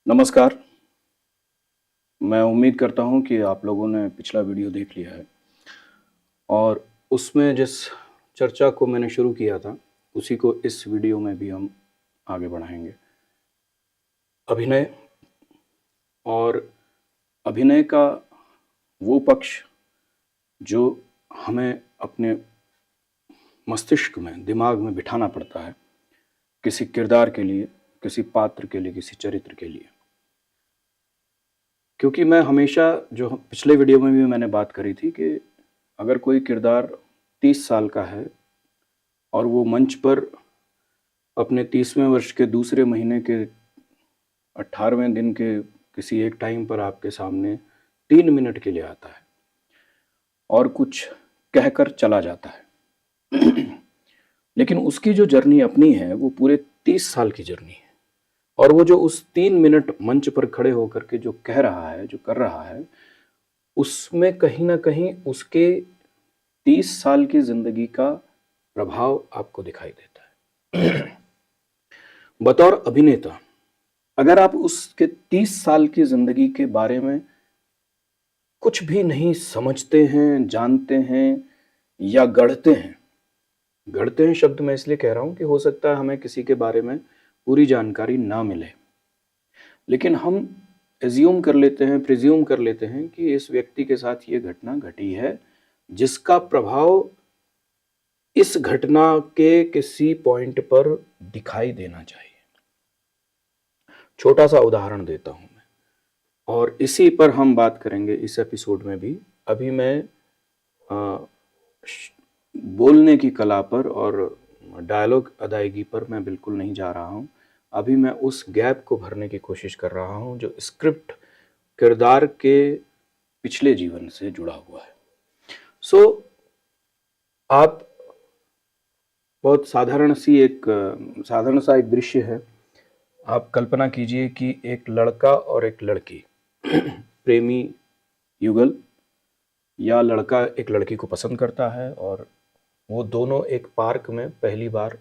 नमस्कार। मैं उम्मीद करता हूँ कि आप लोगों ने पिछला वीडियो देख लिया है और उसमें जिस चर्चा को मैंने शुरू किया था, उसी को इस वीडियो में भी हम आगे बढ़ाएँगे। अभिनय और अभिनय का वो पक्ष जो हमें अपने मस्तिष्क में, दिमाग में बिठाना पड़ता है, किसी किरदार के लिए, किसी पात्र के लिए, किसी चरित्र के लिए। क्योंकि मैं हमेशा जो पिछले वीडियो में भी मैंने बात करी थी कि अगर कोई किरदार 30 साल का है और वो मंच पर अपने 30वें वर्ष के दूसरे महीने के 18वें दिन के किसी एक टाइम पर आपके सामने 3 मिनट के लिए आता है और कुछ कहकर चला जाता है लेकिन उसकी जो जर्नी अपनी है वो पूरे 30 साल की जर्नी है और वो जो उस 3 मिनट मंच पर खड़े होकर के जो कह रहा है, जो कर रहा है, उसमें कहीं ना कहीं उसके 30 साल की जिंदगी का प्रभाव आपको दिखाई देता है। बतौर अभिनेता अगर आप उसके 30 साल की जिंदगी के बारे में कुछ भी नहीं समझते हैं, जानते हैं या गढ़ते हैं शब्द मैं इसलिए कह रहा हूं कि हो सकता है हमें किसी के बारे में पूरी जानकारी ना मिले, लेकिन हम एज्यूम कर लेते हैं, प्रिज्यूम कर लेते हैं कि इस व्यक्ति के साथ ये घटना घटी है जिसका प्रभाव इस घटना के किसी पॉइंट पर दिखाई देना चाहिए। छोटा सा उदाहरण देता हूं मैं और इसी पर हम बात करेंगे इस एपिसोड में भी। अभी मैं बोलने की कला पर और डायलॉग अदायगी पर मैं बिल्कुल नहीं जा रहा हूं। अभी मैं उस गैप को भरने की कोशिश कर रहा हूं जो स्क्रिप्ट किरदार के पिछले जीवन से जुड़ा हुआ है। सो आप बहुत साधारण सा एक दृश्य है। आप कल्पना कीजिए कि एक लड़का और एक लड़की प्रेमी युगल, या लड़का एक लड़की को पसंद करता है और वो दोनों एक पार्क में पहली बार,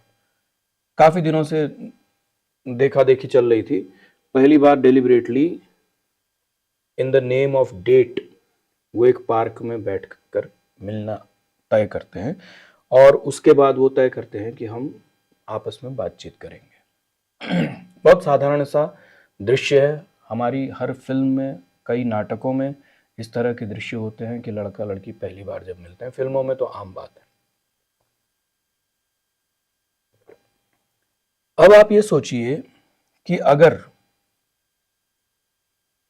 काफी दिनों से देखा देखी चल रही थी, पहली बार deliberately in the name of date वो एक पार्क में बैठकर मिलना तय करते हैं और उसके बाद वो तय करते हैं कि हम आपस में बातचीत करेंगे। बहुत साधारण सा दृश्य है। हमारी हर फिल्म में, कई नाटकों में इस तरह के दृश्य होते हैं कि लड़का लड़की पहली बार जब मिलते हैं। फिल्मों में तो आम बात है। अब आप ये सोचिए कि अगर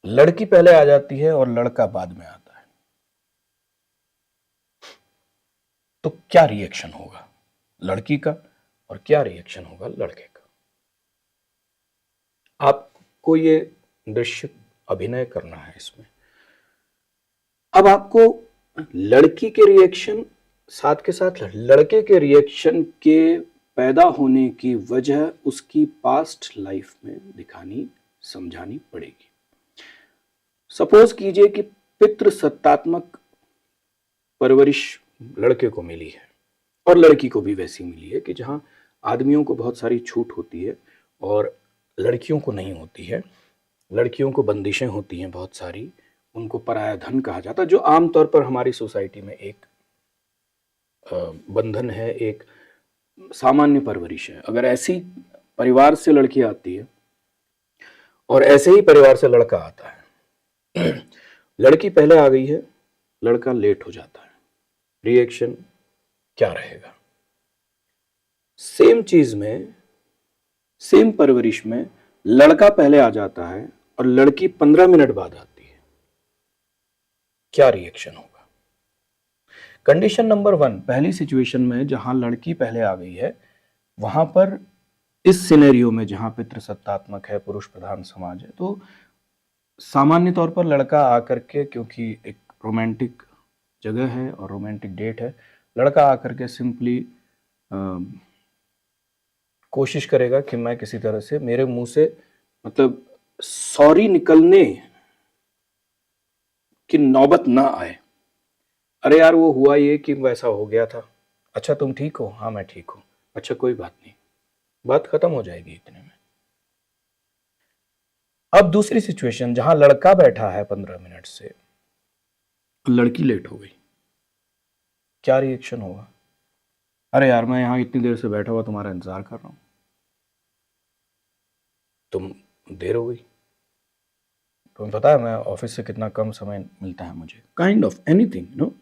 लड़की पहले आ जाती है और लड़का बाद में आता है तो क्या रिएक्शन होगा लड़की का और क्या रिएक्शन होगा लड़के का। आपको ये दृश्य अभिनय करना है इसमें। अब आपको लड़की के रिएक्शन साथ के साथ लड़के के रिएक्शन के पैदा होने की वजह उसकी पास्ट लाइफ में दिखानी, समझानी पड़ेगी। सपोज कीजिए कि पितृसत्तात्मक परवरिश लड़के को मिली है और लड़की को भी वैसी मिली है कि जहां आदमियों को बहुत सारी छूट होती है और लड़कियों को नहीं होती है। लड़कियों को बंदिशें होती हैं बहुत सारी, उनको पराया धन कहा जाता है, जो आमतौर पर हमारी सोसाइटी में एक बंधन है, एक सामान्य परवरिश है। अगर ऐसी परिवार से लड़की आती है और ऐसे ही परिवार से लड़का आता है, लड़की पहले आ गई है, लड़का लेट हो जाता है, रिएक्शन क्या रहेगा। सेम चीज में, सेम परवरिश में लड़का पहले आ जाता है और लड़की 15 मिनट बाद आती है, क्या रिएक्शन होगा। कंडीशन नंबर 1, पहली सिचुएशन में जहां लड़की पहले आ गई है, वहां पर इस सिनेरियो में जहां पितृसत्तात्मक है, पुरुष प्रधान समाज है, तो सामान्य तौर पर लड़का आकर के, क्योंकि एक रोमांटिक जगह है और रोमांटिक डेट है, लड़का आकर के सिंपली कोशिश करेगा कि मैं किसी तरह से, मेरे मुंह से मतलब सॉरी निकलने की नौबत ना आए। अरे यार वो हुआ ये कि वैसा हो गया था, अच्छा तुम ठीक हो, हाँ मैं ठीक हूं, अच्छा कोई बात नहीं, बात खत्म हो जाएगी इतने में। अब दूसरी सिचुएशन जहां लड़का बैठा है 15 मिनट से, लड़की लेट हो गई, क्या रिएक्शन होगा? अरे यार, मैं यहां इतनी देर से बैठा हुआ तुम्हारा इंतजार कर रहा हूं, तुम देर हो गई, तुम्हें पता है मैं ऑफिस से कितना कम समय मिलता है मुझे, काइंड ऑफ एनीथिंग नो।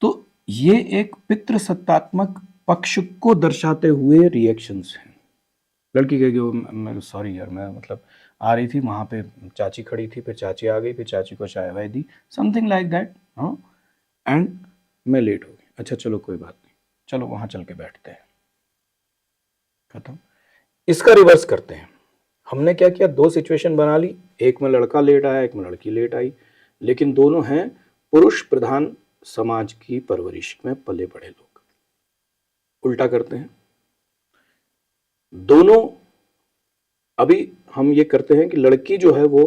तो ये एक पितृसत्तात्मक पक्ष को दर्शाते हुए रिएक्शंस हैं। लड़की कहेगी वो मैं सॉरी यार, मैं मतलब आ रही थी, वहां पे चाची खड़ी थी, फिर चाची आ गई, फिर चाची को चाय वाय दी, समथिंग लाइक दैट, हाँ, एंड मैं लेट हो गई। अच्छा चलो कोई बात नहीं, चलो वहां चल के बैठते हैं, खत्म। इसका रिवर्स करते हैं। हमने क्या किया, दो सिचुएशन बना ली, एक में लड़का लेट आया, एक में लड़की लेट आई, लेकिन दोनों हैं पुरुष प्रधान समाज की परवरिश में पले बड़े लोग। उल्टा करते हैं दोनों। अभी हम ये करते हैं कि लड़की जो है वो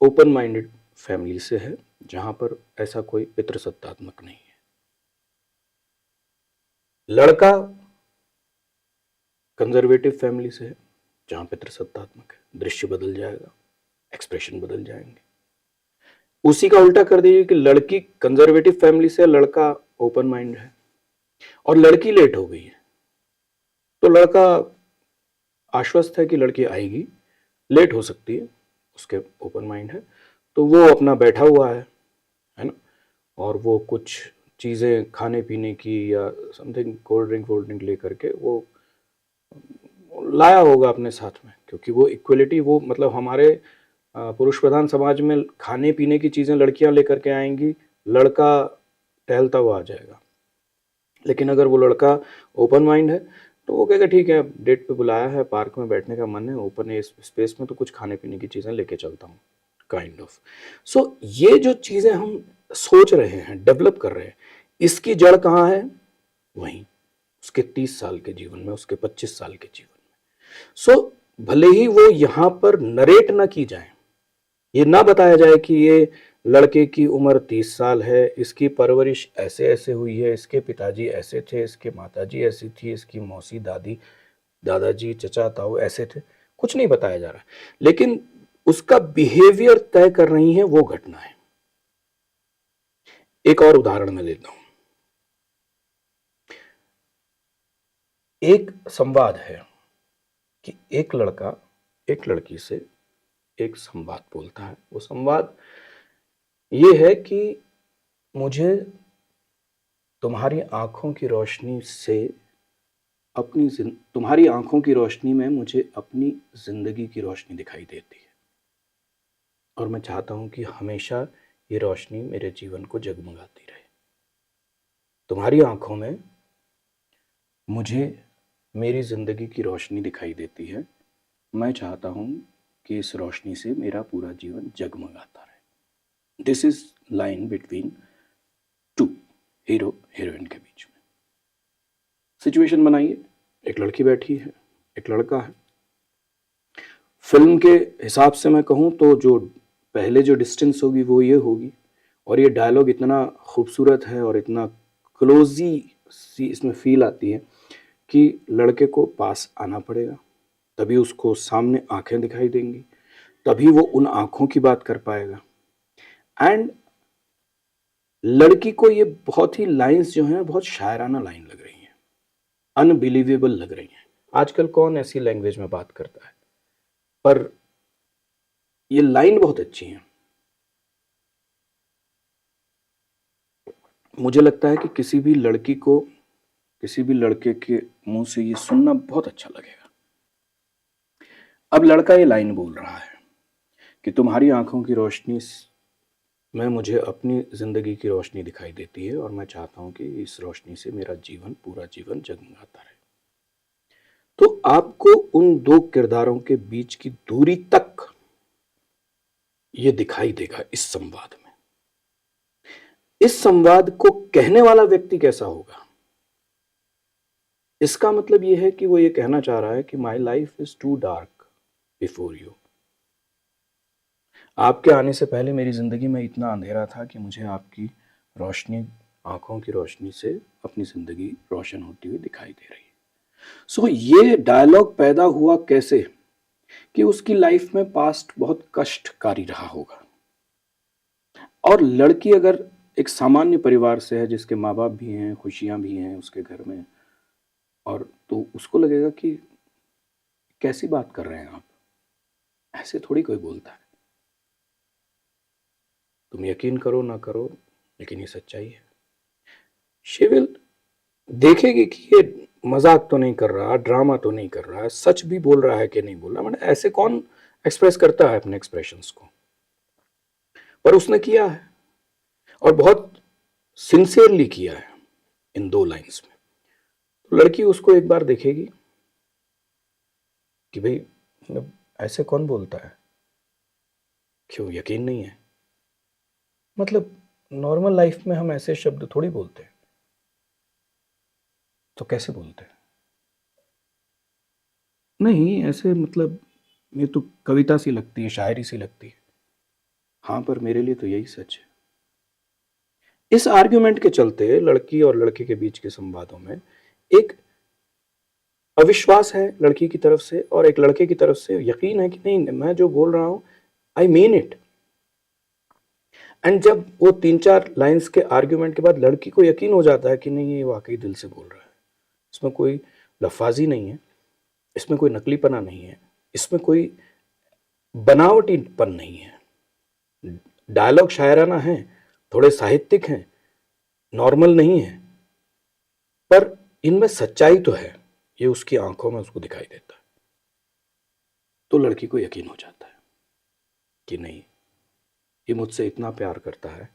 ओपन माइंडेड फैमिली से है, जहां पर ऐसा कोई पितृसत्तात्मक नहीं है। लड़का कंजर्वेटिव फैमिली से है, जहां पितृसत्तात्मक है। दृश्य बदल जाएगा, एक्सप्रेशन बदल जाएंगे। उसी का उल्टा कर दीजिए कि लड़की कंजर्वेटिव फैमिली से, लड़का ओपन माइंड है, और लड़की लेट हो गई है, तो लड़का आश्वस्त है कि लड़की आएगी, लेट हो सकती है, उसके ओपन माइंड है, तो वो अपना बैठा हुआ है ना, और वो कुछ चीज़ें खाने पीने की या समथिंग कोल्ड ड्रिंक लेकर के वो लाया होगा अपने साथ में, क्योंकि वो इक्वलिटी, वो मतलब हमारे पुरुष प्रधान समाज में खाने पीने की चीज़ें लड़कियां लेकर के आएंगी, लड़का टहलता हुआ आ जाएगा। लेकिन अगर वो लड़का ओपन माइंड है तो वो कहेगा ठीक है, डेट पे बुलाया है, पार्क में बैठने का मन है, ओपन स्पेस में, तो कुछ खाने पीने की चीज़ें लेके चलता हूँ, काइंड ऑफ। सो ये जो चीज़ें हम सोच रहे हैं, डेवलप कर रहे हैं, इसकी जड़ कहाँ है? वहीं उसके 30 साल के जीवन में, उसके 25 साल के जीवन में। सो भले ही वो यहाँ पर नरेट ना की जाए, ये ना बताया जाए कि ये लड़के की उम्र 30 साल है, इसकी परवरिश ऐसे ऐसे हुई है, इसके पिताजी ऐसे थे, इसके माताजी ऐसी थी, इसकी मौसी, दादी, दादाजी, चचा, ताऊ ऐसे थे, कुछ नहीं बताया जा रहा है, लेकिन उसका बिहेवियर तय कर रही है वो घटना है। एक और उदाहरण मैं लेता हूं। एक संवाद है कि एक लड़का एक लड़की से एक संवाद बोलता है। वो संवाद ये है कि मुझे तुम्हारी आंखों की रोशनी से तुम्हारी आंखों की रोशनी में मुझे अपनी जिंदगी की रोशनी दिखाई देती है, और मैं चाहता हूं कि हमेशा ये रोशनी मेरे जीवन को जगमगाती रहे। तुम्हारी आंखों में मुझे मेरी जिंदगी की रोशनी दिखाई देती है, मैं चाहता हूं कि इस रोशनी से मेरा पूरा जीवन जगमगाता रहे। This is line between two hero heroine के बीच में। सिचुएशन बनाइए, एक लड़की बैठी है, एक लड़का है। फिल्म के हिसाब से मैं कहूँ तो जो पहले जो डिस्टेंस होगी वो ये होगी, और ये डायलॉग इतना खूबसूरत है और इतना क्लोजी सी इसमें फील आती है कि लड़के को पास आना पड़ेगा, तभी उसको सामने आंखें दिखाई देंगी, तभी वो उन आंखों की बात कर पाएगा। एंड लड़की को ये बहुत ही लाइंस जो हैं बहुत शायराना लाइन लग रही हैं, अनबिलीवेबल लग रही हैं। आजकल कौन ऐसी लैंग्वेज में बात करता है, पर ये लाइन बहुत अच्छी है। मुझे लगता है कि किसी भी लड़की को, किसी भी लड़के के मुंह से ये सुनना बहुत अच्छा लगेगा। अब लड़का ये लाइन बोल रहा है कि तुम्हारी आंखों की रोशनी में मुझे अपनी जिंदगी की रोशनी दिखाई देती है, और मैं चाहता हूं कि इस रोशनी से मेरा जीवन, पूरा जीवन जगमगाता रहे। तो आपको उन दो किरदारों के बीच की दूरी तक ये दिखाई देगा इस संवाद में। इस संवाद को कहने वाला व्यक्ति कैसा होगा, इसका मतलब यह है कि वो ये कहना चाह रहा है कि my life is too dark before you. आपके आने से पहले मेरी जिंदगी में इतना अंधेरा था कि मुझे आपकी रोशनी, आंखों की रोशनी से अपनी जिंदगी रोशन होती हुई दिखाई दे रही है। सो ये डायलॉग पैदा हुआ कैसे? कि उसकी लाइफ में पास्ट बहुत कष्टकारी रहा होगा। और लड़की अगर एक सामान्य परिवार से है, जिसके माँ बाप भी हैं, खुशियाँ भी हैं उसके घर में, और तो उसको लगेगा कि कैसी बात कर रहे हैं आप, ऐसे थोड़ी कोई बोलता है। तुम यकीन करो ना करो, लेकिन ये सच्चाई है। शी विल देखेगी कि ये मजाक तो नहीं कर रहा, ड्रामा तो नहीं कर रहा है, सच भी बोल रहा है कि नहीं बोल रहा। मतलब ऐसे कौन एक्सप्रेस करता है अपने एक्सप्रेशंस को, पर उसने किया है, और बहुत सिंसियरली किया है इन 2 लाइन्स में। तो लड़की उसको एक बार देखेगी कि भाई मतलब ऐसे कौन बोलता है, क्यों यकीन नहीं है? मतलब नॉर्मल लाइफ में हम ऐसे शब्द थोड़ी बोलते हैं, तो कैसे बोलते हैं? नहीं ऐसे मतलब ये तो कविता सी लगती है, शायरी सी लगती है। हाँ, पर मेरे लिए तो यही सच है। इस आर्ग्यूमेंट के चलते लड़की और लड़के के बीच के संवादों में एक अविश्वास है लड़की की तरफ से, और एक लड़के की तरफ से यकीन है कि नहीं, मैं जो बोल रहा हूं आई मीन इट। एंड जब वो 3-4 लाइंस के आर्ग्यूमेंट के बाद लड़की को यकीन हो जाता है कि नहीं, ये वाकई दिल से बोल रहा है, इसमें कोई लफाजी नहीं है, इसमें कोई नकलीपना नहीं है, इसमें कोई बनावटीपन नहीं है, डायलॉग शायराना है, थोड़े साहित्यिक हैं, नॉर्मल नहीं है, पर इनमें सच्चाई तो है, ये उसकी आंखों में उसको दिखाई देता है। तो लड़की को यकीन हो जाता है कि नहीं, ये मुझसे इतना प्यार करता है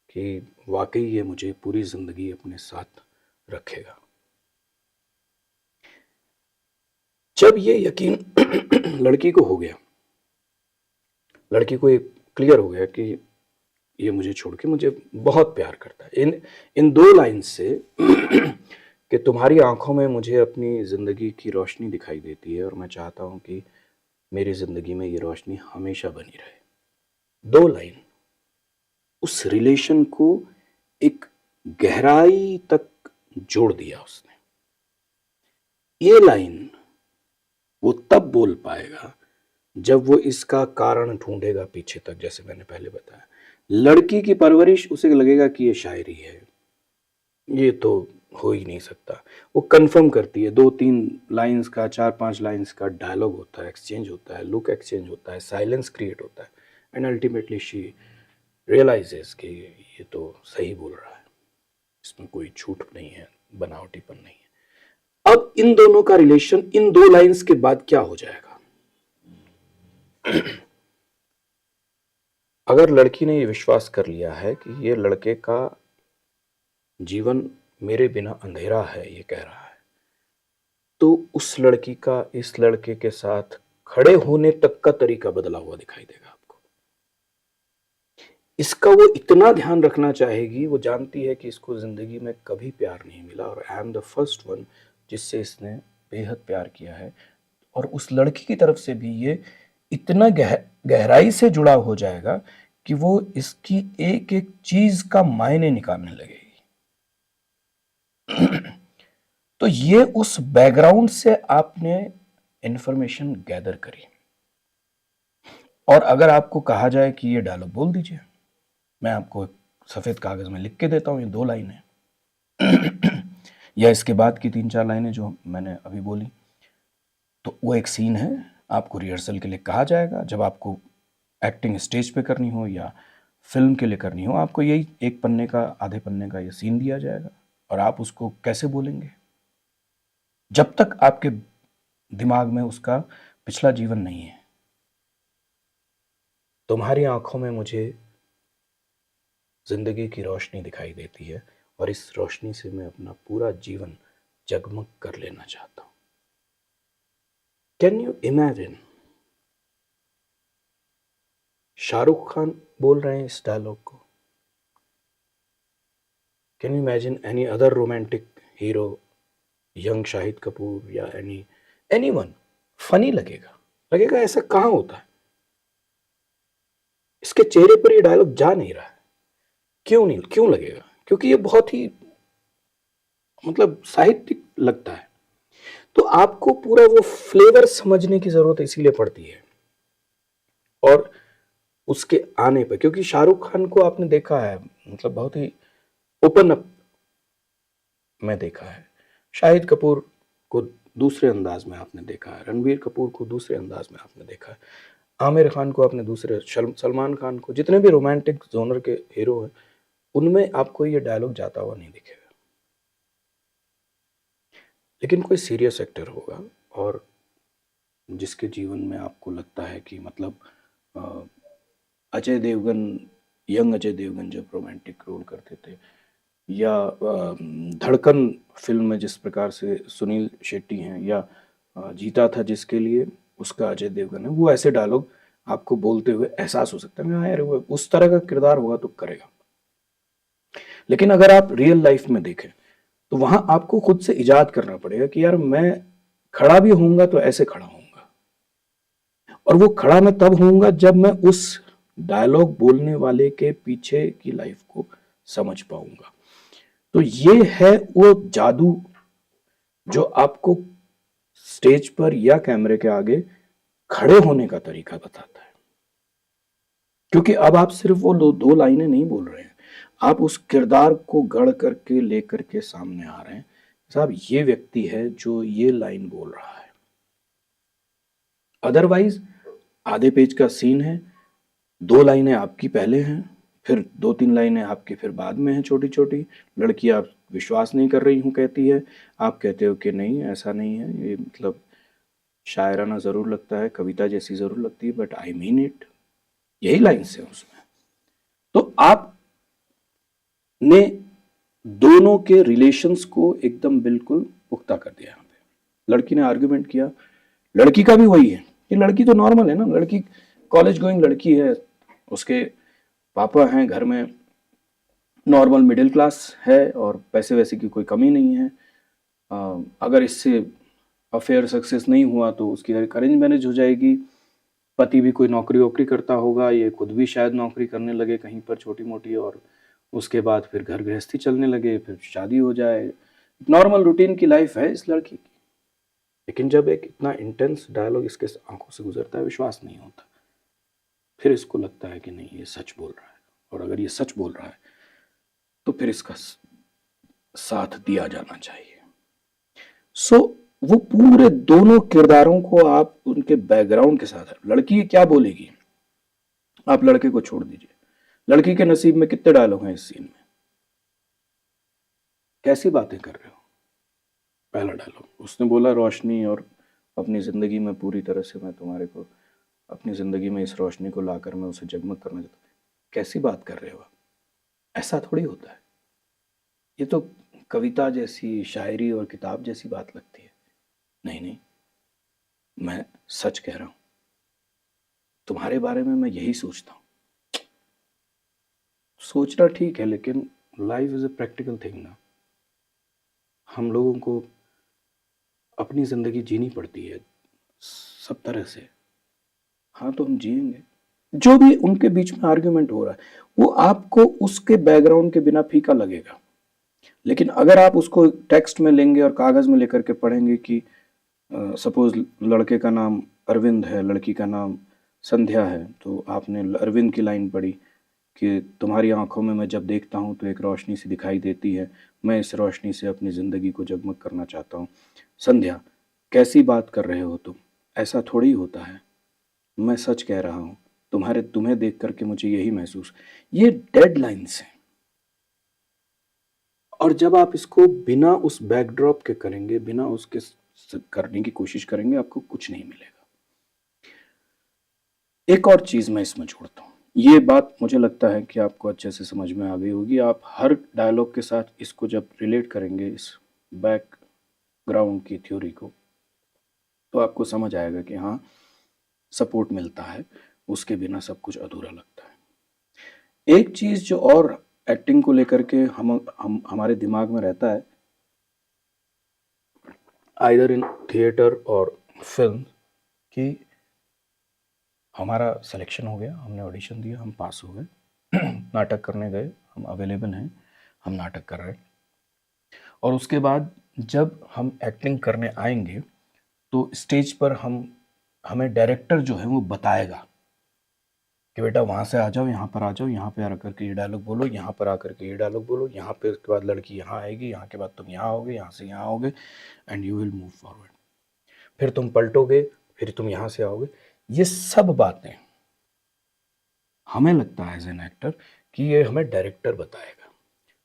कि वाकई ये मुझे पूरी जिंदगी अपने साथ रखेगा। जब ये यकीन लड़की को हो गया, लड़की को ये क्लियर हो गया कि ये मुझे छोड़ के मुझे बहुत प्यार करता है, इन 2 लाइन से कि तुम्हारी आंखों में मुझे अपनी जिंदगी की रोशनी दिखाई देती है, और मैं चाहता हूं कि मेरी जिंदगी में ये रोशनी हमेशा बनी रहे। 2 लाइन उस रिलेशन को एक गहराई तक जोड़ दिया उसने। ये लाइन वो तब बोल पाएगा जब वो इसका कारण ढूंढेगा पीछे तक, जैसे मैंने पहले बताया। लड़की की परवरिश, उसे लगेगा कि ये शायरी है, ये तो हो ही नहीं सकता। वो कंफर्म करती है, 2-3 लाइंस का, 4-5 लाइंस का डायलॉग होता है, एक्सचेंज होता है, लुक एक्सचेंज होता है, साइलेंस क्रिएट होता है, एंड अल्टीमेटली शी रियलाइजेस कि ये तो सही बोल रहा है, इसमें कोई झूठ नहीं है, बनावटीपन नहीं है। अब इन दोनों का रिलेशन इन 2 लाइंस के बाद क्या हो जाएगा? अगर लड़की ने ये विश्वास कर लिया है कि ये लड़के का जीवन मेरे बिना अंधेरा है, ये कह रहा है, तो उस लड़की का इस लड़के के साथ खड़े होने तक का तरीका बदला हुआ दिखाई देगा आपको। इसका वो इतना ध्यान रखना चाहेगी, वो जानती है कि इसको जिंदगी में कभी प्यार नहीं मिला, और I am the first one जिससे इसने बेहद प्यार किया है। और उस लड़की की तरफ से भी ये इतना गहराई से जुड़ा हो जाएगा कि वो इसकी एक एक चीज का मायने निकालने लगेगी। तो ये उस बैकग्राउंड से आपने इंफॉर्मेशन गैदर करी, और अगर आपको कहा जाए कि ये डायलॉग बोल दीजिए, मैं आपको सफेद कागज में लिख के देता हूं, ये 2 लाइनें या इसके बाद की 3-4 लाइनें जो मैंने अभी बोली, तो वो एक सीन है, आपको रिहर्सल के लिए कहा जाएगा। जब आपको एक्टिंग स्टेज पे करनी हो या फिल्म के लिए करनी हो, आपको यही 1 पन्ने का, आधे पन्ने का ये सीन दिया जाएगा, और आप उसको कैसे बोलेंगे जब तक आपके दिमाग में उसका पिछला जीवन नहीं है। तुम्हारी आंखों में मुझे जिंदगी की रोशनी दिखाई देती है, और इस रोशनी से मैं अपना पूरा जीवन जगमग कर लेना चाहता हूं। Can you imagine Shahrukh Khan बोल रहे हैं इस डायलॉग को? Can you imagine any other romantic hero, young Shahid Kapoor या एनीवन? फनी लगेगा ऐसा कहां होता है? इसके चेहरे पर ये डायलॉग जा नहीं रहा है। क्यों लगेगा? क्योंकि ये बहुत ही मतलब साहित्यिक लगता है। तो आपको पूरा वो फ्लेवर समझने की ज़रूरत इसीलिए पड़ती है। और उसके आने पे, क्योंकि शाहरुख खान को आपने देखा है, मतलब बहुत ही ओपन अप में देखा है। शाहिद कपूर को दूसरे अंदाज में आपने देखा है, रणबीर कपूर को दूसरे अंदाज में आपने देखा है, आमिर खान को आपने दूसरे, सलमान खान को, जितने भी रोमांटिक जोनर के हीरो हैं उनमें आपको ये डायलॉग जाता हुआ नहीं दिखेगा। लेकिन कोई सीरियस एक्टर होगा और जिसके जीवन में आपको लगता है कि मतलब अ, अजय देवगन, यंग अजय देवगन जब रोमांटिक रोल करते थे, या धड़कन फिल्म में जिस प्रकार से सुनील शेट्टी हैं, या जीता था जिसके लिए उसका अजय देवगन है, वो ऐसे डायलॉग आपको बोलते हुए एहसास हो सकता है हाँ यार वो उस तरह का किरदार होगा तो करेगा। लेकिन अगर आप रियल लाइफ में देखें तो वहां आपको खुद से इजाद करना पड़ेगा कि यार मैं खड़ा भी होऊंगा तो ऐसे खड़ा होऊंगा, और वो खड़ा मैं तब होऊंगा जब मैं उस डायलॉग बोलने वाले के पीछे की लाइफ को समझ पाऊंगा। तो ये है वो जादू जो आपको स्टेज पर या कैमरे के आगे खड़े होने का तरीका बताता है। क्योंकि अब आप सिर्फ वो दो लाइनें नहीं बोल रहे हैं, आप उस किरदार को गढ़ करके लेकर के सामने आ रहे हैं। साहब ये व्यक्ति है जो ये लाइन बोल रहा है। अदरवाइज आधे पेज का सीन है, दो लाइनें आपकी पहले हैं, फिर दो तीन लाइनें आपकी फिर बाद में हैं छोटी छोटी। लड़की आप विश्वास नहीं कर रही हूँ कहती है, आप कहते हो कि नहीं ऐसा नहीं है, ये मतलब शायराना ज़रूर लगता है, कविता जैसी ज़रूर लगती है, बट आई मीन इट। यही लाइन्स है उसमें। तो आप ने दोनों के रिलेशंस को एकदम बिल्कुल पुख्ता कर दिया। यहाँ पे लड़की ने आर्ग्यूमेंट किया, लड़की का भी वही है, ये लड़की तो नॉर्मल है ना, लड़की कॉलेज गोइंग लड़की है, उसके पापा हैं घर में, नॉर्मल मिडिल क्लास है और पैसे वैसे की कोई कमी नहीं है। अगर इससे अफेयर सक्सेस नहीं हुआ तो उसकी अरेंज मैरिज हो जाएगी। पति भी कोई नौकरी वोकरी करता होगा, ये खुद भी शायद नौकरी करने लगे कहीं पर छोटी मोटी, और उसके बाद फिर घर गृहस्थी चलने लगे, फिर शादी हो जाए। नॉर्मल रूटीन की लाइफ है इस लड़की की। लेकिन जब एक इतना इंटेंस डायलॉग इसके आंखों से गुजरता है, विश्वास नहीं होता। फिर इसको लगता है कि नहीं ये सच बोल रहा है, और अगर ये सच बोल रहा है तो फिर इसका साथ दिया जाना चाहिए। सो वो पूरे दोनों किरदारों को आप उनके बैकग्राउंड के साथ, लड़की क्या बोलेगी आप लड़के को छोड़ दीजिए, लड़की के नसीब में कितने डायलॉग हैं इस सीन में, कैसी बातें कर रहे हो। पहला डायलॉग उसने बोला, रोशनी और अपनी ज़िंदगी में पूरी तरह से मैं तुम्हारे को अपनी ज़िंदगी में इस रोशनी को लाकर मैं उसे जगमग करना चाहता हूँ। कैसी बात कर रहे हो आप, ऐसा थोड़ी होता है। ये तो कविता जैसी, शायरी और किताब जैसी बात लगती है। नहीं नहीं, मैं सच कह रहा हूँ, तुम्हारे बारे में मैं यही सोचता हूँ। सोचना ठीक है, लेकिन life is a practical thing ना। हम लोगों को अपनी ज़िंदगी जीनी पड़ती है सब तरह से। हाँ तो हम जिएंगे। जो भी उनके बीच में आर्ग्यूमेंट हो रहा है वो आपको उसके बैकग्राउंड के बिना फीका लगेगा। लेकिन अगर आप उसको टेक्स्ट में लेंगे और कागज़ में लेकर के पढ़ेंगे कि सपोज लड़के का नाम अरविंद है, लड़की का नाम संध्या है, तो आपने अरविंद की लाइन पढ़ी कि तुम्हारी आंखों में मैं जब देखता हूँ तो एक रोशनी सी दिखाई देती है, मैं इस रोशनी से अपनी ज़िंदगी को जगमग करना चाहता हूँ। संध्या कैसी बात कर रहे हो तुम, ऐसा थोड़ी होता है, मैं सच कह रहा हूँ, तुम्हें देख करके मुझे यही महसूस। ये डेडलाइंस हैं। और जब आप इसको बिना उस बैकड्रॉप के करेंगे, बिना उसके करने की कोशिश करेंगे, आपको कुछ नहीं मिलेगा। एक और चीज़ मैं इसमें जोड़ता हूँ, ये बात मुझे लगता है कि आपको अच्छे से समझ में आ गई होगी। आप हर डायलॉग के साथ इसको जब रिलेट करेंगे, इस बैकग्राउंड की थ्योरी को, तो आपको समझ आएगा कि हाँ सपोर्ट मिलता है, उसके बिना सब कुछ अधूरा लगता है। एक चीज़ जो और एक्टिंग को लेकर के हम हमारे दिमाग में रहता है, आइदर इन थिएटर और फिल्म, कि हमारा सिलेक्शन हो गया, हमने ऑडिशन दिया, हम पास हो गए, नाटक करने गए, हम अवेलेबल हैं, हम नाटक कर रहे हैं, और उसके बाद जब हम एक्टिंग करने आएंगे तो स्टेज पर हमें डायरेक्टर जो है वो बताएगा कि बेटा वहाँ से आ जाओ, यहाँ पर आ जाओ, यहाँ पे आ करके ये डायलॉग बोलो, यहाँ पर आकर के ये डायलॉग बोलो, यहाँ पे उसके बाद लड़की यहाँ आएगी, यहाँ के बाद तुम यहाँ आओगे, यहाँ से यहाँ आओगे, and you will move forward. फिर तुम पलटोगे, फिर तुम यहाँ से आओगे। ये सब बातें हमें लगता है एज एन एक्टर कि ये हमें डायरेक्टर बताएगा।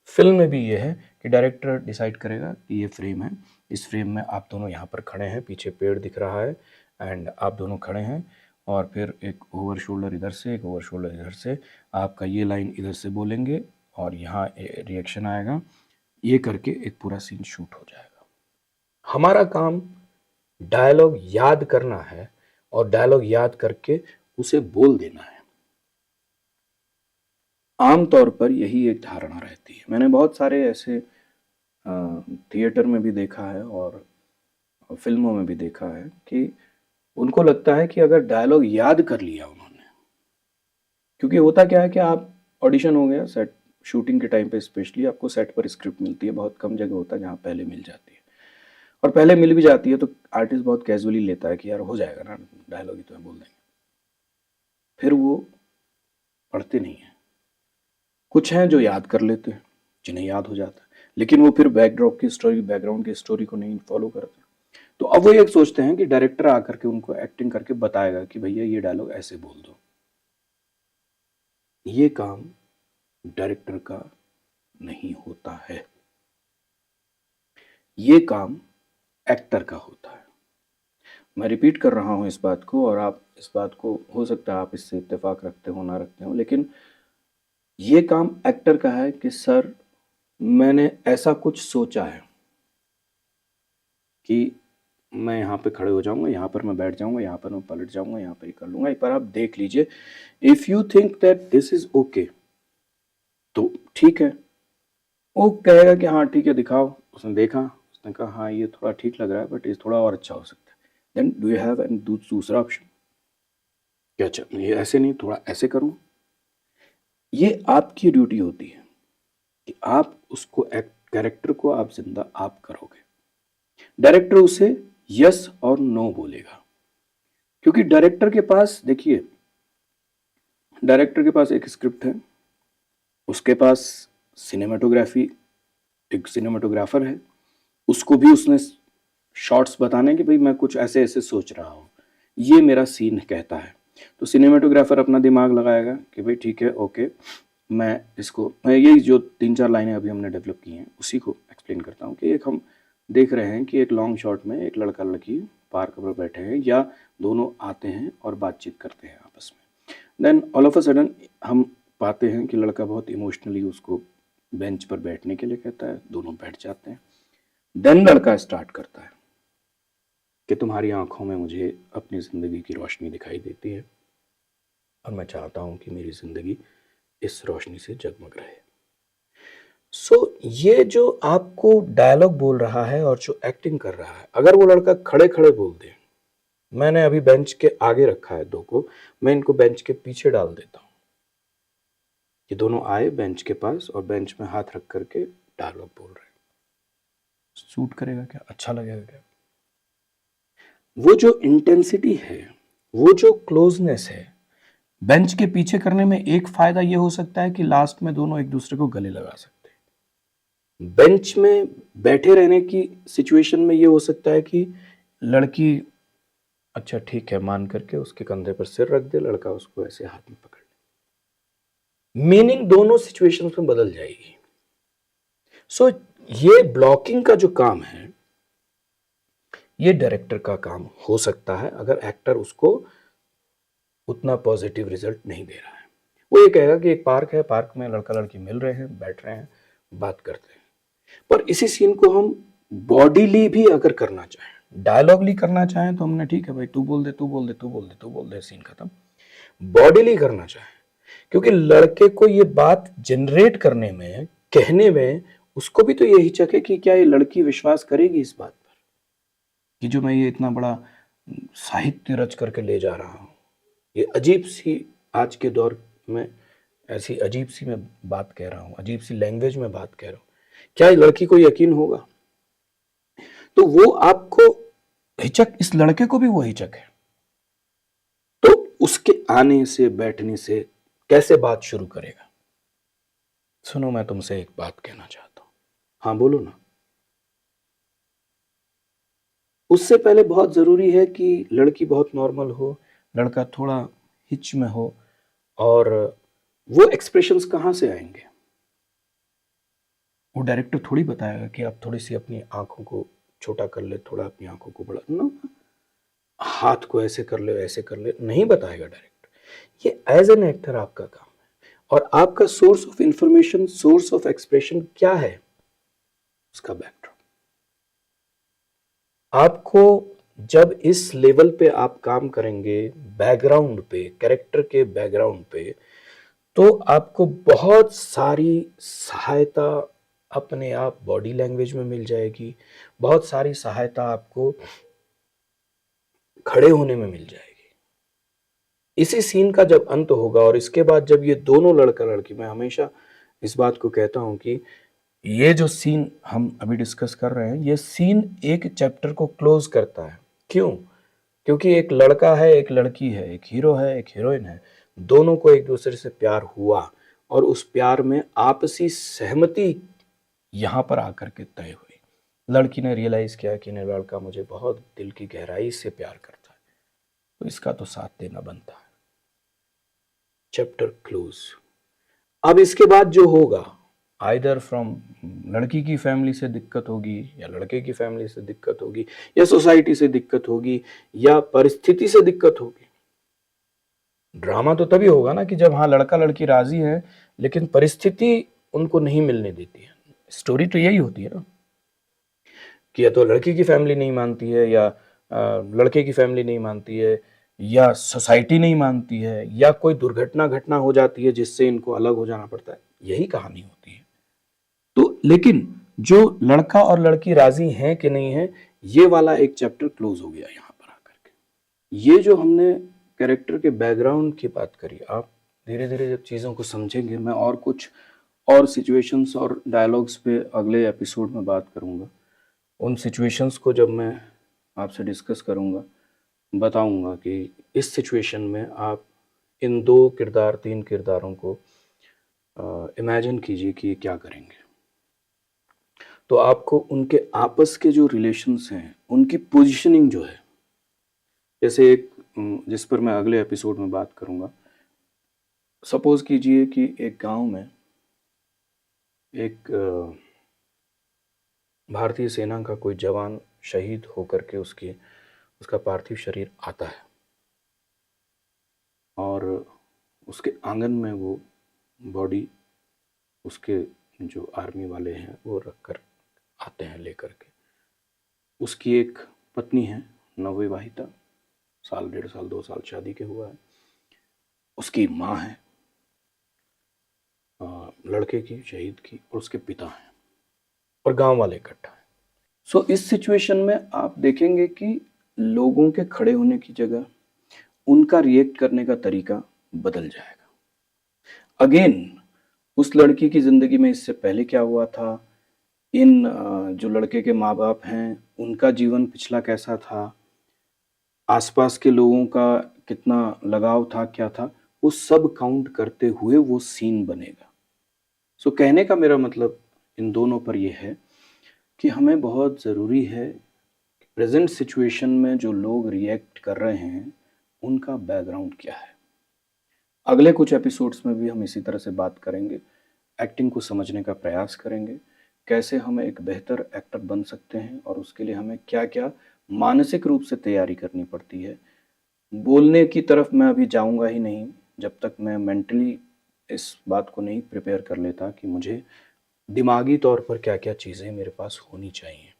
फिल्म में भी ये है कि डायरेक्टर डिसाइड करेगा कि ये फ्रेम है, इस फ्रेम में आप दोनों यहाँ पर खड़े हैं, पीछे पेड़ दिख रहा है एंड आप दोनों खड़े हैं, और फिर एक ओवर शोल्डर इधर से, एक ओवर शोल्डर इधर से, आपका ये लाइन इधर से बोलेंगे और यहाँ रिएक्शन आएगा, ये करके एक पूरा सीन शूट हो जाएगा। हमारा काम डायलॉग याद करना है और डायलॉग याद करके उसे बोल देना है। आमतौर पर यही एक धारणा रहती है। मैंने बहुत सारे ऐसे थिएटर में भी देखा है और फिल्मों में भी देखा है कि उनको लगता है कि अगर डायलॉग याद कर लिया उन्होंने, क्योंकि होता क्या है कि आप ऑडिशन हो गया, सेट शूटिंग के टाइम पे स्पेशली आपको सेट पर स्क्रिप्ट मिलती है, बहुत कम जगह होता है जहाँ पहले मिल जाती है, और पहले मिल भी जाती है तो आर्टिस्ट बहुत कैजुअली लेता है कि यार हो जाएगा ना, डायलॉग ही तो है, बोल देंगे। फिर वो पढ़ते नहीं है। कुछ हैं जो याद कर लेते हैं, जिन्हें याद हो जाता है, लेकिन वो फिर बैकड्रॉप की स्टोरी, बैकग्राउंड की स्टोरी को नहीं फॉलो करते। तो अब वो एक सोचते हैं कि डायरेक्टर आकर के उनको एक्टिंग करके बताएगा कि भैया ये डायलॉग ऐसे बोल दो। ये काम डायरेक्टर का नहीं होता है, ये काम एक्टर का होता है। मैं रिपीट कर रहा हूं इस बात को, और आप इस बात को हो सकता है आप इससे इत्तेफाक रखते हो ना रखते हो, लेकिन ये काम एक्टर का है कि सर मैंने ऐसा कुछ सोचा है कि मैं यहाँ पे खड़े हो जाऊंगा, यहाँ पर मैं बैठ जाऊंगा, यहाँ पर मैं पलट जाऊंगा, यहाँ पर कर लूंगा, एक बार आप देख लीजिए। If you think that this is okay तो ठीक है, वो कहेगा कि हाँ ठीक है दिखाओ। उसने देखा, उसने कहा हाँ ये थोड़ा ठीक लग रहा है बट ये थोड़ा और अच्छा हो सकता है, then do you have an दूसरा ऑप्शन क्या, अच्छा ये ऐसे नहीं थोड़ा ऐसे करूं। ये आपकी ड्यूटी होती है कि आप उसको कैरेक्टर को आप जिंदा आप करोगे। डायरेक्टर उसे यस और नो बोलेगा, क्योंकि डायरेक्टर के पास, देखिए डायरेक्टर के पास एक स्क्रिप्ट है, उसके पास सिनेमाटोग्राफी, एक सिनेमाटोग्राफर है, उसको भी उसने शॉट्स बताने कि भाई मैं कुछ ऐसे ऐसे सोच रहा हूँ, ये मेरा सीन कहता है। तो सिनेमाटोग्राफर अपना दिमाग लगाएगा कि भाई ठीक है ओके, मैं यही जो 3-4 लाइनें अभी हमने डेवलप की हैं उसी को एक्सप्लेन करता हूँ कि एक हम देख रहे हैं कि एक लॉन्ग शॉट में एक लड़का लड़की पार्क पर बैठे हैं या दोनों आते हैं और बातचीत करते हैं आपस में। Then all of a sudden हम पाते हैं कि लड़का बहुत इमोशनली उसको बेंच पर बैठने के लिए कहता है, दोनों बैठ जाते हैं। देन लड़का स्टार्ट करता है कि तुम्हारी आंखों में मुझे अपनी ज़िंदगी की रोशनी दिखाई देती है और मैं चाहता हूँ कि मेरी ज़िंदगी इस रोशनी से जगमग रहे। सो ये जो आपको डायलॉग बोल रहा है और जो एक्टिंग कर रहा है, अगर वो लड़का खड़े खड़े बोल दे, मैंने अभी बेंच के आगे रखा है दो को, मैं इनको बेंच के पीछे डाल देता हूँ, ये दोनों आए बेंच के पास और बेंच में हाथ रख करके डायलॉग बोल रहे हैं, सूट करेगा क्या, अच्छा लगेगा क्या? वो जो इंटेंसिटी है, वो जो क्लोजनेस है, बेंच के पीछे करने में एक फायदा ये हो सकता है कि लास्ट में दोनों एक दूसरे को गले लगा सकते हैं। बेंच में बैठे रहने की सिचुएशन में ये हो सकता है कि लड़की अच्छा ठीक है मान करके उसके कंधे पर सिर रख दे, लड़का उसको ऐसे हाथ में पकड़ ले, मीनिंग दोनों सिचुएशंस में बदल जाएगी। सो ये ब्लॉकिंग का जो काम है ये डायरेक्टर का काम हो सकता है, अगर एक्टर उसको उतना पॉजिटिव रिजल्ट नहीं दे रहा है। वो ये कहेगा कि एक पार्क है, पार्क में लड़का लड़की मिल रहे हैं, बैठ रहे हैं, बात करते हैं, पर इसी सीन को हम बॉडीली भी अगर करना चाहें, डायलॉगली करना चाहें तो हमने ठीक है भाई तू बोल दे तू बोल दे तू बोल दे तू बोल दे, सीन खत्म। बॉडीली करना चाहें, क्योंकि लड़के को ये बात जनरेट करने में, कहने में उसको भी तो ये हिचक है कि क्या ये लड़की विश्वास करेगी इस बात पर कि जो मैं ये इतना बड़ा साहित्य रच करके ले जा रहा हूँ, ये अजीब सी आज के दौर में ऐसी अजीब सी मैं बात कह रहा हूँ, अजीब सी लैंग्वेज में बात कह रहा हूँ, क्या लड़की को यकीन होगा? तो वो आपको हिचक, इस लड़के को भी वो हिचक है, तो उसके आने से बैठने से कैसे बात शुरू करेगा? सुनो, मैं तुमसे एक बात कहना चाहता हूं। हाँ बोलो ना। उससे पहले बहुत जरूरी है कि लड़की बहुत नॉर्मल हो, लड़का थोड़ा हिच में हो, और वो एक्सप्रेशंस कहाँ से आएंगे? वो डायरेक्टर थोड़ी बताएगा कि आप थोड़ी सी अपनी आंखों को छोटा कर ले, थोड़ा अपनी आंखों को बड़ा ना, हाथ को ऐसे कर ले, ऐसे कर ले, नहीं बताएगा डायरेक्टर। ये एज एन एक्टर आपका काम है, और आपका source of information, source of expression क्या है? उसका बैकड्रॉप। आपको जब इस लेवल पे आप काम करेंगे, बैकग्राउंड पे, कैरेक्टर के बैकग्राउंड पे, तो आपको बहुत सारी सहायता अपने आप बॉडी लैंग्वेज में मिल जाएगी, बहुत सारी सहायता आपको खड़े होने में मिल जाएगी। इसी सीन का जब अंत होगा, और इसके बाद जब ये दोनों लड़का लड़की, मैं हमेशा इस बात को कहता हूं कि ये जो सीन हम अभी डिस्कस कर रहे हैं, ये सीन एक चैप्टर को क्लोज करता है। क्यों? क्योंकि एक लड़का है, एक लड़की है, एक हीरो है, एक हीरोइन है, दोनों को एक दूसरे से प्यार हुआ, और उस प्यार में आपसी सहमति यहां पर आकर के तय हुई। लड़की ने रियलाइज किया कि नहीं, लड़का मुझे बहुत दिल की गहराई से प्यार करता है, तो इसका तो साथ देना बनता है। Chapter close. अब इसके बाद जो होगा, आइदर फ्रॉम लड़की की फैमिली से दिक्कत होगी, या लड़के की फैमिली से दिक्कत होगी, या सोसाइटी से दिक्कत होगी, या परिस्थिति से दिक्कत होगी। ड्रामा तो तभी होगा ना कि जब हाँ लड़का लड़की राजी है, लेकिन परिस्थिति उनको नहीं मिलने देती है। स्टोरी तो यही होती है ना, कि या तो लड़की की फैमिली नहीं मानती है, या लड़के की फैमिली नहीं मानती है, या सोसाइटी नहीं मानती है, या कोई दुर्घटना घटना हो जाती है जिससे इनको अलग हो जाना पड़ता है। यही कहानी होती है। तो लेकिन जो लड़का और लड़की राजी हैं कि नहीं है, ये वाला एक चैप्टर क्लोज हो गया यहाँ पर आकर के। ये जो हमने कैरेक्टर के बैकग्राउंड की बात करी, आप धीरे धीरे जब चीज़ों को समझेंगे, मैं और कुछ और सिचुएशंस और डायलॉग्स पे अगले एपिसोड में बात करूँगा। उन सिचुएशंस को जब मैं आपसे डिस्कस करूँगा, बताऊँगा कि इस सिचुएशन में आप इन 2 किरदार, 3 किरदारों को इमेजिन कीजिए कि ये क्या करेंगे। तो आपको उनके आपस के जो रिलेशंस हैं, उनकी पोजीशनिंग जो है, जैसे एक जिस पर मैं अगले एपिसोड में बात करूँगा। सपोज कीजिए कि एक गांव में एक भारतीय सेना का कोई जवान शहीद होकर के उसका पार्थिव शरीर आता है, और उसके आंगन में वो बॉडी उसके जो आर्मी वाले हैं वो रख कर आते हैं लेकर के। उसकी एक पत्नी है, नवविवाहिता, साल, 1.5 साल, 2 साल शादी के हुआ है। उसकी माँ है लड़के की, शहीद की, और उसके पिता हैं, और गांव वाले इकट्ठा हैं। सो इस सिचुएशन में आप देखेंगे कि लोगों के खड़े होने की जगह उनका रिएक्ट करने का तरीका बदल जाएगा। अगेन, उस लड़की की जिंदगी में इससे पहले क्या हुआ था, इन जो लड़के के माँ बाप हैं उनका जीवन पिछला कैसा था, आसपास के लोगों का कितना लगाव था, क्या था, वो सब काउंट करते हुए वो सीन बनेगा। सो कहने का मेरा मतलब इन दोनों पर यह है कि हमें बहुत ज़रूरी है कि प्रेजेंट सिचुएशन में जो लोग रिएक्ट कर रहे हैं उनका बैकग्राउंड क्या है। अगले कुछ एपिसोड्स में भी हम इसी तरह से बात करेंगे, एक्टिंग को समझने का प्रयास करेंगे, कैसे हम एक बेहतर एक्टर बन सकते हैं, और उसके लिए हमें क्या क्या मानसिक रूप से तैयारी करनी पड़ती है। बोलने की तरफ मैं अभी जाऊंगा ही नहीं जब तक मैं मेंटली इस बात को नहीं प्रिपेयर कर लेता कि मुझे दिमागी तौर पर क्या क्या चीज़ें मेरे पास होनी चाहिए।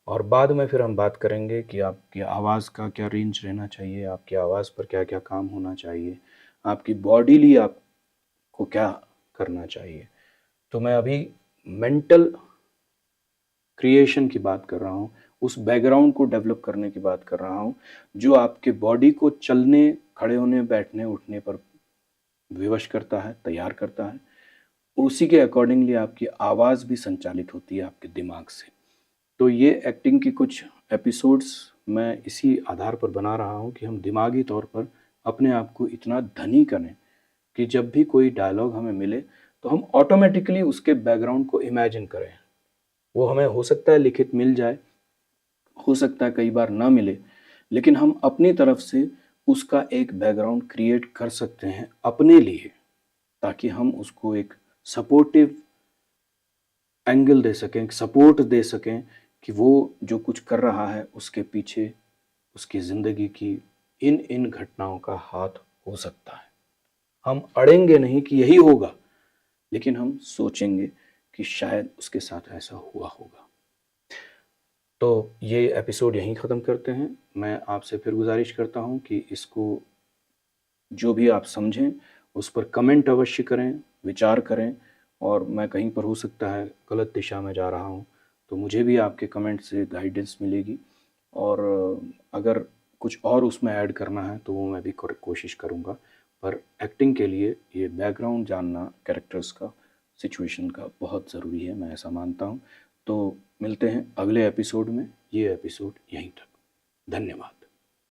और बाद में फिर हम बात करेंगे कि आपकी आवाज़ का क्या रेंज रहना चाहिए, आपकी आवाज़ पर क्या क्या काम होना चाहिए, आपकी बॉडीली आपको क्या करना चाहिए। तो मैं अभी मेंटल क्रिएशन की बात कर रहा हूँ, उस बैकग्राउंड को डेवलप करने की बात कर रहा हूँ, जो आपके बॉडी को चलने, खड़े होने, बैठने, उठने पर विवश करता है, तैयार करता है। उसी के अकॉर्डिंगली आपकी आवाज़ भी संचालित होती है आपके दिमाग से। तो ये एक्टिंग की कुछ एपिसोड्स मैं इसी आधार पर बना रहा हूँ कि हम दिमागी तौर पर अपने आप को इतना धनी करें कि जब भी कोई डायलॉग हमें मिले तो हम ऑटोमेटिकली उसके बैकग्राउंड को इमेजिन करें। वो हमें हो सकता है लिखित मिल जाए, हो सकता है कई बार ना मिले, लेकिन हम अपनी तरफ से उसका एक बैकग्राउंड क्रिएट कर सकते हैं अपने लिए, ताकि हम उसको एक सपोर्टिव एंगल दे सकें, सपोर्ट दे सकें कि वो जो कुछ कर रहा है उसके पीछे उसकी ज़िंदगी की इन घटनाओं का हाथ हो सकता है। हम अड़ेंगे नहीं कि यही होगा, लेकिन हम सोचेंगे कि शायद उसके साथ ऐसा हुआ होगा। तो ये एपिसोड यहीं ख़त्म करते हैं। मैं आपसे फिर गुजारिश करता हूँ कि इसको जो भी आप समझें उस पर कमेंट अवश्य करें, विचार करें, और मैं कहीं पर हो सकता है गलत दिशा में जा रहा हूँ तो मुझे भी आपके कमेंट से गाइडेंस मिलेगी, और अगर कुछ और उसमें ऐड करना है तो वो मैं भी कोशिश करूँगा। पर एक्टिंग के लिए ये बैकग्राउंड जानना कैरेक्टर्स का, सिचुएशन का बहुत ज़रूरी है, मैं ऐसा मानता हूँ। तो मिलते हैं अगले एपिसोड में। ये एपिसोड यहीं तक। धन्यवाद।